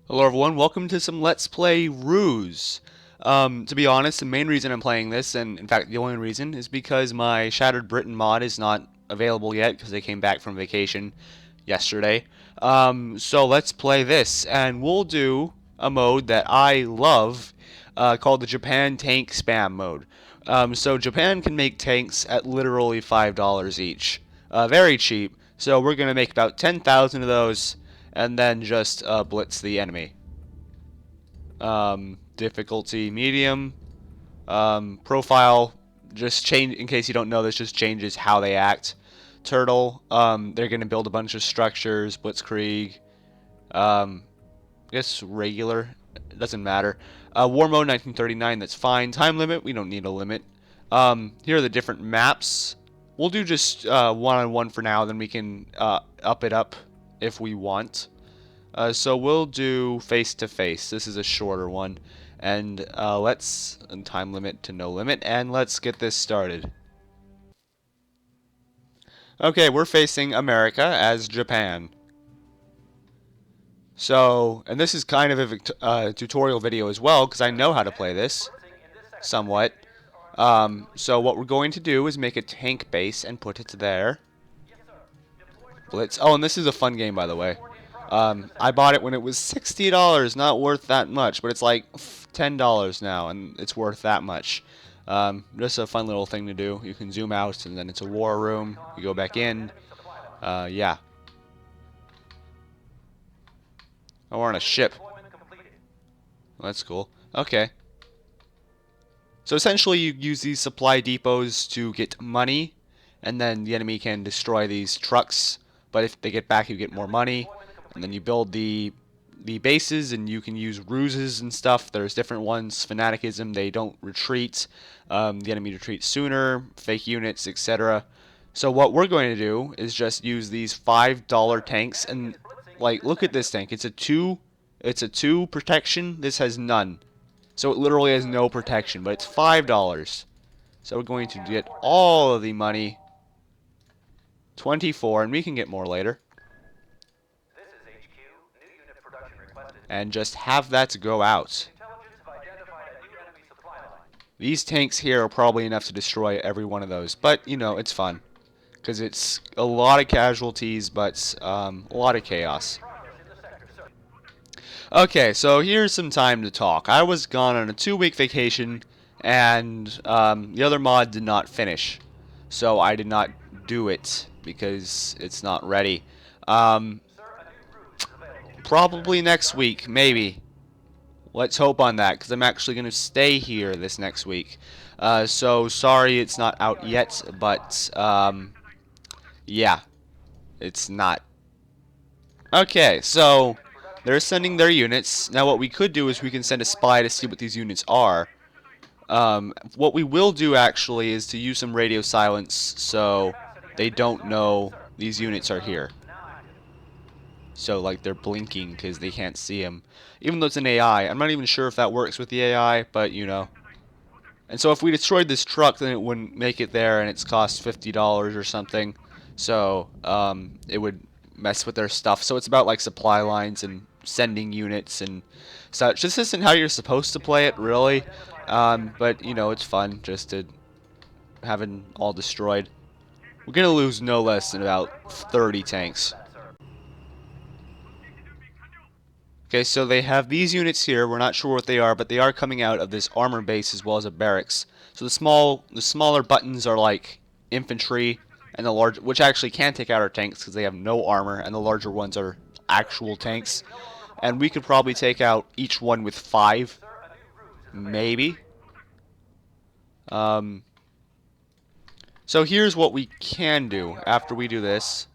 Hello everyone, welcome to some Let's Play RUSE. To be honest, the main reason I'm playing this, and in fact the only reason, is because my Shattered Britain mod is not available yet because they came back from vacation yesterday. So let's play this, and we'll do a mode that I love called the Japan Tank Spam mode. So Japan can make tanks at literally $5 each. Very cheap, so we're going to make about 10,000 of those and then just blitz the enemy. Difficulty medium. Profile, just change, in case you don't know, this just changes how they act. Turtle, they're going to build a bunch of structures. Blitzkrieg, I guess regular, it doesn't matter. War mode 1939, that's fine. Time limit, we don't need a limit. Here are the different maps. We'll do just one-on-one for now, then we can up it up if we want. So we'll do face-to-face. This is a shorter one. And let's time limit to no limit, and let's get this started. Okay, we're facing America as Japan. So, and this is kind of a tutorial video as well, because I know how to play this, somewhat. So what we're going to do is make a tank base and put it there. Blitz. Oh, and this is a fun game, by the way. I bought it when it was $60, not worth that much, but it's like $10 now, and it's worth that much. Just a fun little thing to do. You can zoom out, and then it's a war room. You go back in. Yeah. Oh, we're on a ship. That's cool. Okay. So essentially, you use these supply depots to get money, and then the enemy can destroy these trucks. But if they get back, you get more money, and then you build the bases, and you can use ruses and stuff. There's different ones. Fanaticism, they don't retreat. The enemy retreats sooner. Fake units, etc. So what we're going to do is just use these $5 tanks, and like, look at this tank. It's a two protection. This has none. So it literally has no protection, but it's $5. So we're going to get all of the money. 24, and we can get more later. And just have that to go out. These tanks here are probably enough to destroy every one of those, but you know, it's fun. Because it's a lot of casualties, but a lot of chaos. Okay, so here's some time to talk. I was gone on a 2-week vacation, and the other mod did not finish. So I did not do it, because it's not ready. Probably next week, maybe. Let's hope on that, because I'm actually going to stay here this next week. So sorry it's not out yet, but yeah, it's not. Okay, so they're sending their units. Now what we could do is we can send a spy to see what these units are. What we will do actually is to use some radio silence so they don't know these units are here. So like they're blinking because they can't see them. Even though it's an AI, I'm not even sure if that works with the AI, but you know. And so if we destroyed this truck, then it wouldn't make it there, and it's cost $50 or something. So it would mess with their stuff. So it's about like supply lines and sending units and such. This isn't how you're supposed to play it, really. But you know, it's fun just to have it all destroyed. We're gonna lose no less than about 30 tanks. Okay, so they have these units here. We're not sure what they are, but they are coming out of this armor base as well as a barracks. So the smaller buttons are like infantry, and the large, which actually can take out our tanks because they have no armor, and the larger ones are actual tanks. And we could probably take out each one with 5, maybe. So here's what we can do after we do this.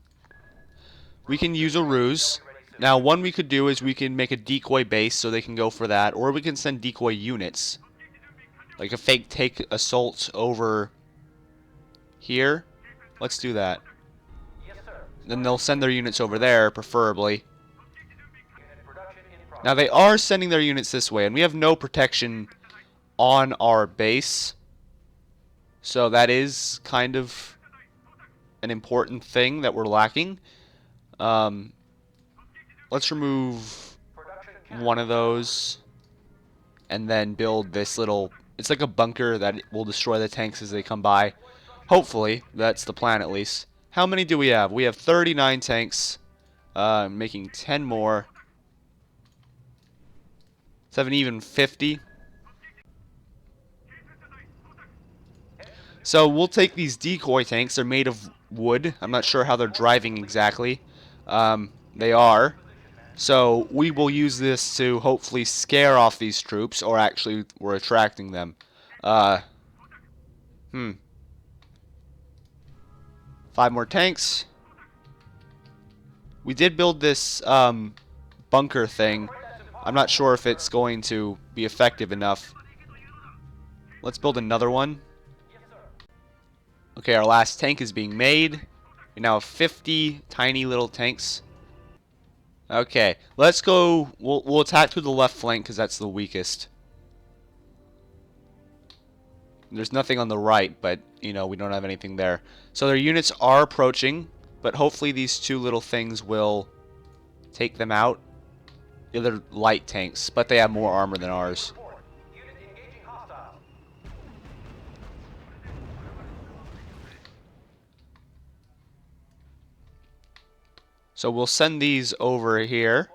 We can use a ruse. Now, one we could do is we can make a decoy base so they can go for that, or we can send decoy units. Like a fake take assault over here. Let's do that. Then they'll send their units over there, preferably. Now, they are sending their units this way, and we have no protection on our base. So that is kind of an important thing that we're lacking. Let's remove one of those and then build this little... It's like a bunker that will destroy the tanks as they come by. Hopefully, that's the plan at least. How many do we have? We have 39 tanks. Making 10 more. 7 even 50. So we'll take these decoy tanks. They're made of wood. I'm not sure how they're driving exactly. They are. So we will use this to hopefully scare off these troops, or actually we're attracting them. 5 more tanks. We did build this bunker thing. I'm not sure if it's going to be effective enough. Let's build another one. Okay, our last tank is being made. We now have 50 tiny little tanks. Okay, let's go. We'll attack through the left flank because that's the weakest. There's nothing on the right, but you know we don't have anything there. So their units are approaching, but hopefully these two little things will take them out. The other light tanks, but they have more armor than ours. So we'll send these over here.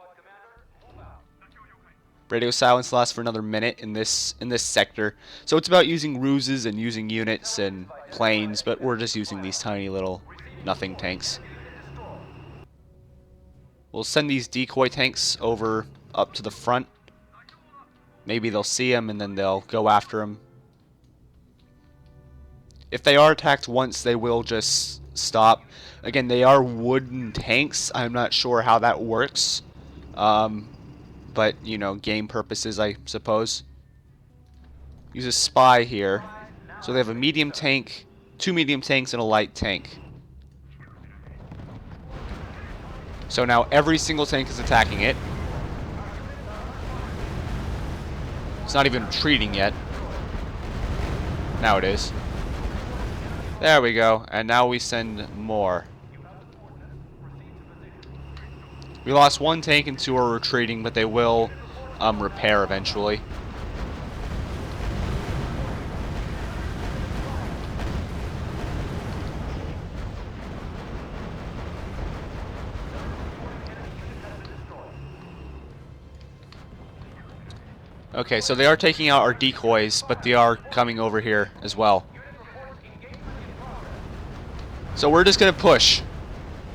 Radio silence lasts for another minute in this sector. So it's about using ruses and using units and planes, but we're just using these tiny little nothing tanks. We'll send these decoy tanks over up to the front. Maybe they'll see them and then they'll go after them. If they are attacked once, they will just stop. Again, they are wooden tanks. I'm not sure how that works. But, you know, game purposes, I suppose. Use a spy here. So they have a medium tank, 2 medium tanks, and a light tank. So now every single tank is attacking it. It's not even retreating yet. Now it is. There we go. And now we send more. We lost 1 tank and 2 are retreating, but they will repair eventually. Okay, so they are taking out our decoys, but they are coming over here as well. So we're just going to push.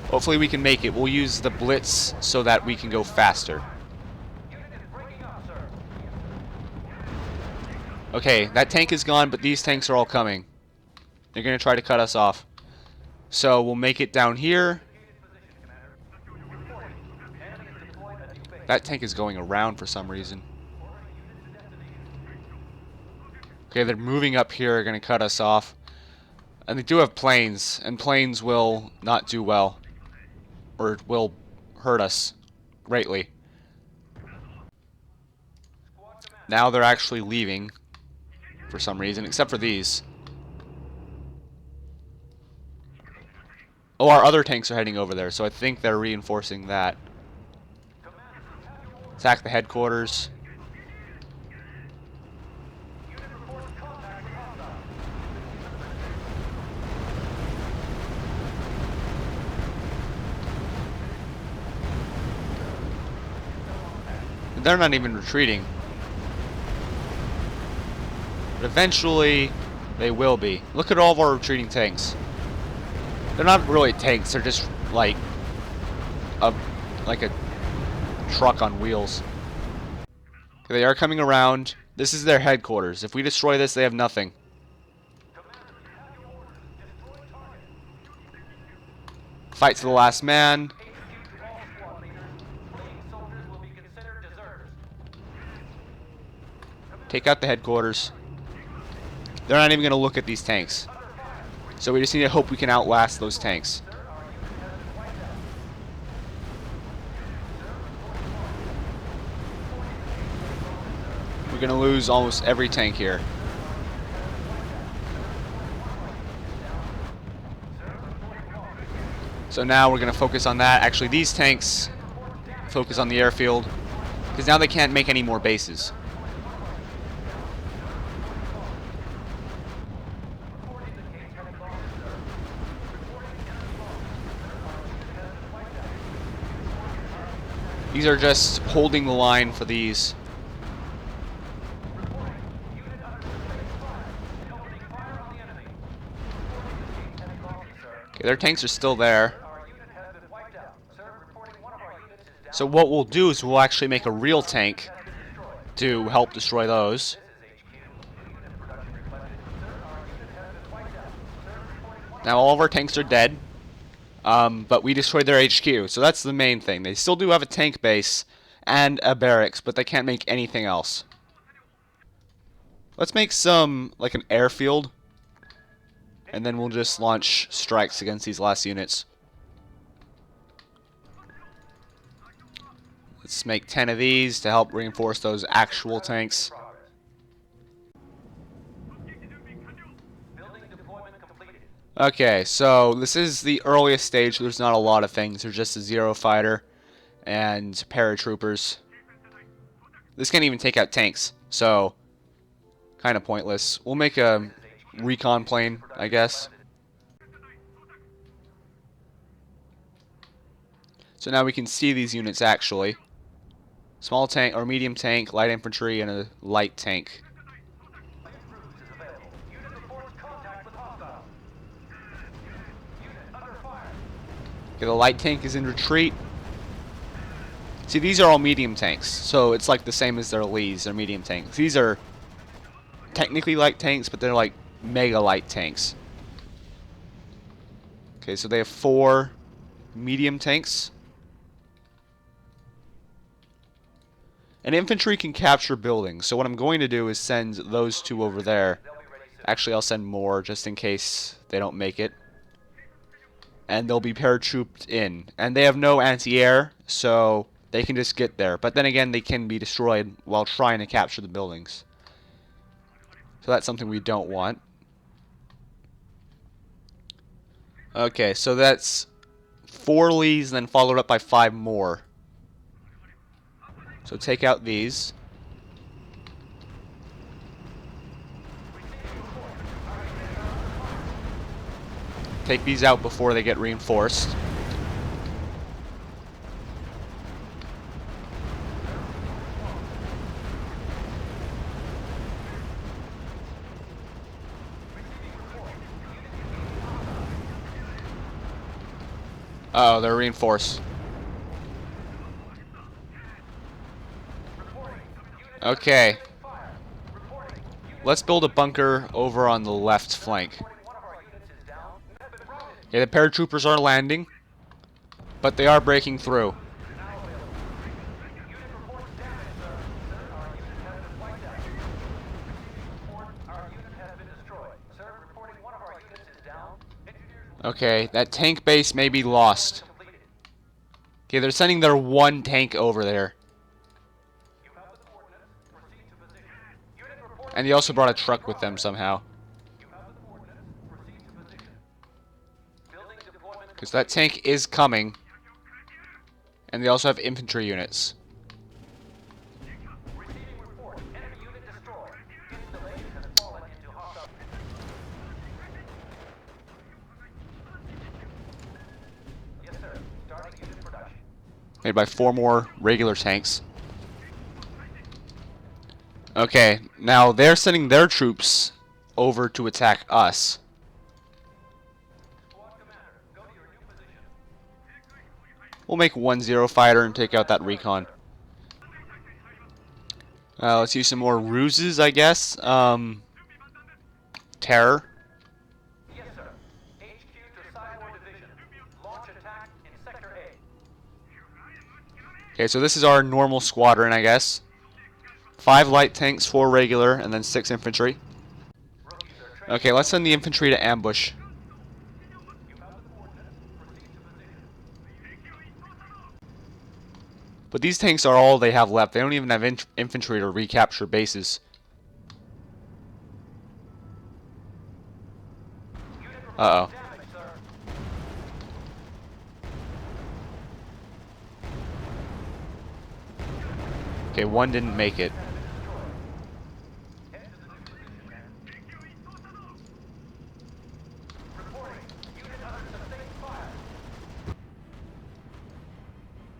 Hopefully we can make it. We'll use the blitz so that we can go faster. Okay, that tank is gone, but these tanks are all coming. They're going to try to cut us off. So we'll make it down here. That tank is going around for some reason. Okay, they're moving up here, are going to cut us off. And they do have planes, and planes will not do well. Or will hurt us greatly. Now they're actually leaving for some reason, except for these. Oh, our other tanks are heading over there, so I think they're reinforcing that. Attack the headquarters. They're not even retreating. But eventually, they will be. Look at all of our retreating tanks. They're not really tanks. They're just like a truck on wheels. Okay, they are coming around. This is their headquarters. If we destroy this, they have nothing. Fight to the last man. Take out the headquarters. They're not even going to look at these tanks. So we just need to hope we can outlast those tanks. We're going to lose almost every tank here. So now we're going to focus on that. Actually, these tanks focus on the airfield. Because now they can't make any more bases. These are just holding the line for these. Okay, their tanks are still there. So what we'll do is we'll actually make a real tank to help destroy those. Now all of our tanks are dead, but we destroyed their HQ, so that's the main thing. They still do have a tank base and a barracks, but they can't make anything else. Let's make some, like an airfield, and then we'll just launch strikes against these last units. Let's make 10 of these to help reinforce those actual tanks. Okay, so this is the earliest stage. There's not a lot of things. There's just a Zero fighter and paratroopers. This can't even take out tanks, so kind of pointless. We'll make a recon plane, I guess. So now we can see these units actually. Small tank or medium tank, light infantry, and a light tank. Okay, the light tank is in retreat. See, these are all medium tanks, so it's like the same as their Lees, their medium tanks. These are technically light tanks, but they're like mega light tanks. Okay, so they have 4 medium tanks. And infantry can capture buildings, so what I'm going to do is send those 2 over there. Actually, I'll send more just in case they don't make it. And they'll be paratrooped in. And they have no anti-air, so they can just get there. But then again, they can be destroyed while trying to capture the buildings. So that's something we don't want. Okay, so that's 4 Lees, then followed up by 5 more. So take out these. Take these out before they get reinforced. Uh oh, they're reinforced. Okay. Let's build a bunker over on the left flank. Yeah, the paratroopers are landing, but they are breaking through. Okay, that tank base may be lost. Okay, they're sending their 1 tank over there. And they also brought a truck with them somehow. Because that tank is coming. And they also have infantry units. Made by 4 more regular tanks. Okay, now they're sending their troops over to attack us. We'll make 1 Zero fighter and take out that recon. Let's use some more ruses, I guess. Terror. Okay, so this is our normal squadron, I guess. 5 light tanks, 4 regular, and then 6 infantry. Okay, let's send the infantry to ambush. But these tanks are all they have left. They don't even have infantry to recapture bases. Uh-oh. Okay, one didn't make it.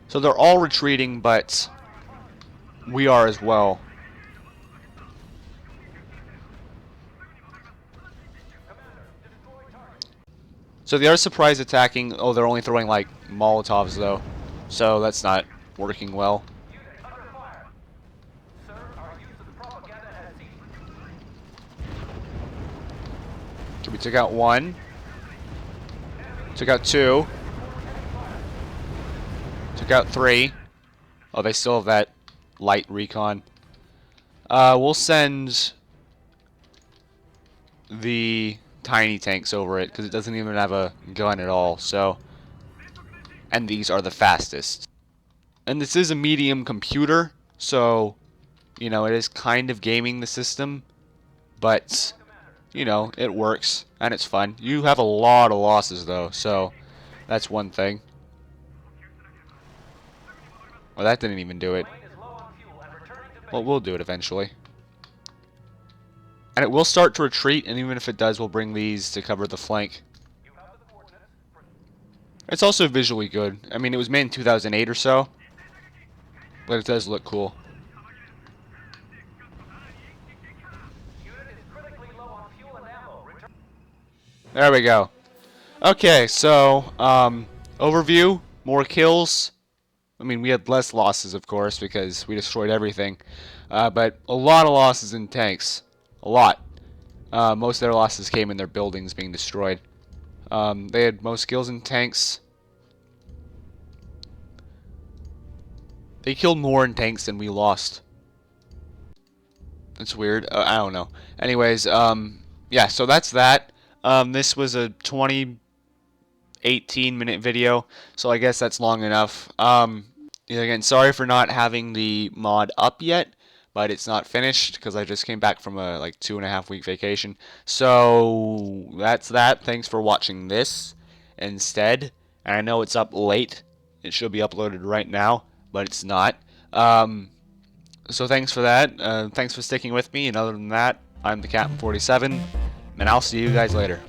So they're all retreating, but we are as well. So they are surprise attacking. Oh, they're only throwing like Molotovs though. So that's not working well. So we took out one. Took out two. Took out three. Oh, they still have that light recon. We'll send the tiny tanks over it because it doesn't even have a gun at all. So, and these are the fastest. And this is a medium computer, so you know it is kind of gaming the system, but you know it works and it's fun. You have a lot of losses though, so that's one thing. Well, that didn't even do it. Well, we'll do it eventually. And it will start to retreat, and even if it does, we'll bring these to cover the flank. It's also visually good. I mean, it was made in 2008 or so, but it does look cool. There we go. Okay, so, overview, more kills. I mean, we had less losses, of course, because we destroyed everything. But a lot of losses in tanks. A lot. Most of their losses came in their buildings being destroyed. They had most kills in tanks. They killed more in tanks than we lost. That's weird. I don't know. Anyways, yeah, so that's that. This was a 18-minute video, so I guess that's long enough. Again, sorry for not having the mod up yet, but it's not finished because I just came back from a like 2.5 week vacation. So that's that. Thanks for watching this instead. And I know it's up late. It should be uploaded right now, but it's not. So thanks for that. Thanks for sticking with me. And other than that, I'm the Captain 47, and I'll see you guys later.